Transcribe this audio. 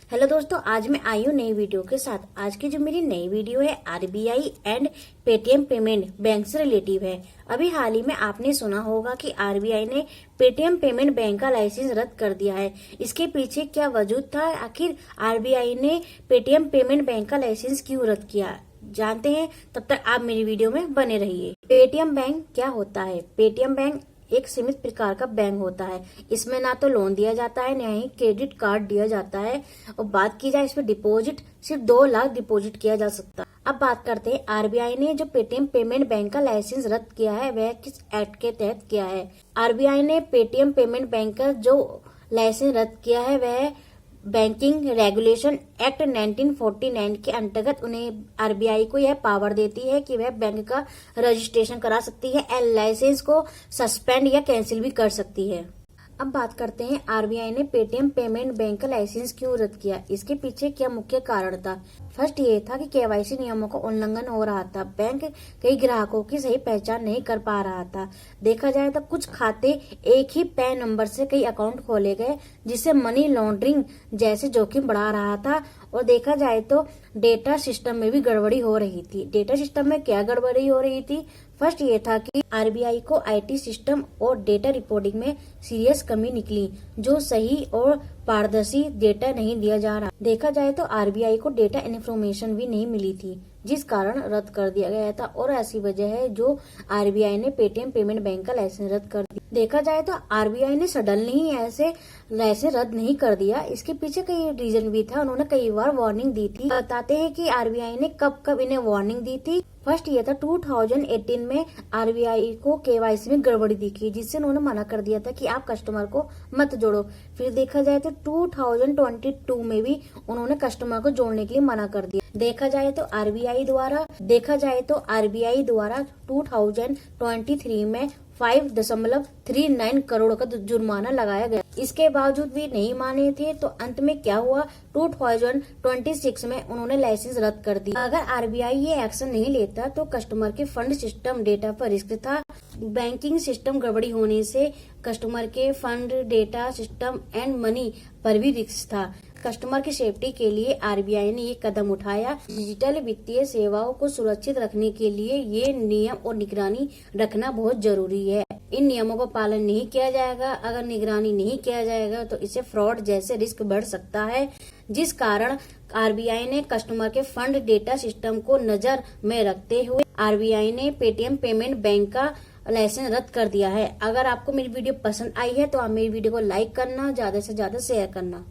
Hello दोस्तों, आज मैं आई हूँ नई वीडियो के साथ। आज की जो मेरी नई वीडियो है RBI and Paytm payment bank से रिलेटिव है। अभी हाल ही में आपने सुना होगा कि आरबीआई ने पेटीएम पेमेंट बैंक का लाइसेंस रद्द कर दिया है। इसके पीछे क्या वजूद था? आखिर आरबीआई ने पेटीएम पेमेंट बैंक का लाइसेंस क्यों रद्द किया, जानते हैं। तब तक आप मेरी वीडियो में बने रहिए। पेटीएम बैंक क्या होता है? पेटीएम बैंक एक सीमित प्रकार का बैंक होता है। इसमें ना तो लोन दिया जाता है, ना ही क्रेडिट कार्ड दिया जाता है। और बात की जाए इसमें डिपॉजिट, सिर्फ 2 लाख डिपॉजिट किया जा सकता है। अब बात करते हैं आरबीआई ने जो पेटीएम पेमेंट बैंक का लाइसेंस रद्द किया है वह किस एक्ट के तहत किया है। आरबीआई ने पेटीएम पेमेंट बैंक का जो लाइसेंस रद्द किया है वह बैंकिंग रेगुलेशन एक्ट 1949 के अंतर्गत उन्हें आरबीआई को यह पावर देती है कि वह बैंक का रजिस्ट्रेशन करा सकती है और लाइसेंस को सस्पेंड या कैंसिल भी कर सकती है। अब बात करते हैं आरबीआई ने पेटीएम पेमेंट बैंक का लाइसेंस क्यों रद्द किया। इसके पीछे क्या मुख्य कारण था? फर्स्ट ये था कि केवाईसी नियमों का उल्लंघन हो रहा था। बैंक कई ग्राहकों की सही पहचान नहीं कर पा रहा था। देखा जाए तो कुछ खाते एक ही पैन नंबर से कई अकाउंट खोले गए, जिससे मनी लॉन्ड्रिंग जैसे जोखिम बढ़ा रहा था। और देखा जाए तो डेटा सिस्टम में भी गड़बड़ी हो रही थी। डेटा सिस्टम में क्या गड़बड़ी हो रही थी? फर्स्ट ये था कि आरबीआई को आईटी सिस्टम और डेटा रिपोर्टिंग में सीरियस कमी निकली, जो सही और पारदर्शी डेटा नहीं दिया जा रहा। देखा जाए तो आरबीआई को डेटा इन्फॉर्मेशन भी नहीं मिली थी, जिस कारण रद्द कर दिया गया था। और ऐसी वजह है जो आरबीआई ने पेटीएम पेमेंट बैंक का लाइसेंस रद्द कर दिया। देखा जाए तो आरबीआई ने सडनली ही ऐसे लाइसेंस रद्द नहीं कर दिया। इसके पीछे कई रीजन भी था। उन्होंने कई बार वार्निंग दी थी। बताते हैं कि आरबीआई ने कब कब इन्हें वार्निंग दी थी। फर्स्ट ये था 2018 में आरबीआई को केवाईसी में गड़बड़ी दिखी, जिससे उन्होंने मना कर दिया था कि आप कस्टमर को मत जोड़ो। फिर देखा जाए तो 2022 में भी उन्होंने कस्टमर को जोड़ने के लिए मना कर दिया। देखा जाए तो आरबीआई द्वारा 2023 में 5.39 करोड़ का जुर्माना लगाया गया। इसके बावजूद भी नहीं माने थे, तो अंत में क्या हुआ? 2026 में उन्होंने लाइसेंस रद्द कर दिया। अगर आरबीआई ये एक्शन नहीं लेता तो कस्टमर के फंड सिस्टम डेटा पर रिस्क था। बैंकिंग सिस्टम गड़बड़ी होने से कस्टमर के fund data system and money पर भी रिस्क था। कस्टमर की सेफ्टी के लिए आरबीआई ने ये कदम उठाया। डिजिटल वित्तीय सेवाओं को सुरक्षित रखने के लिए ये नियम और निगरानी रखना बहुत जरूरी है। इन नियमों का पालन नहीं किया जाएगा, अगर निगरानी नहीं किया जाएगा तो इससे फ्रॉड जैसे रिस्क बढ़ सकता है, जिस कारण आरबीआई ने कस्टमर के फंड डेटा सिस्टम को नजर में रखते हुए आरबीआई ने पेटीएम पेमेंट बैंक का लाइसेंस रद्द कर दिया है। अगर आपको मेरी वीडियो पसंद आई है तो आप मेरी वीडियो को लाइक करना, ज्यादा से ज्यादा शेयर करना।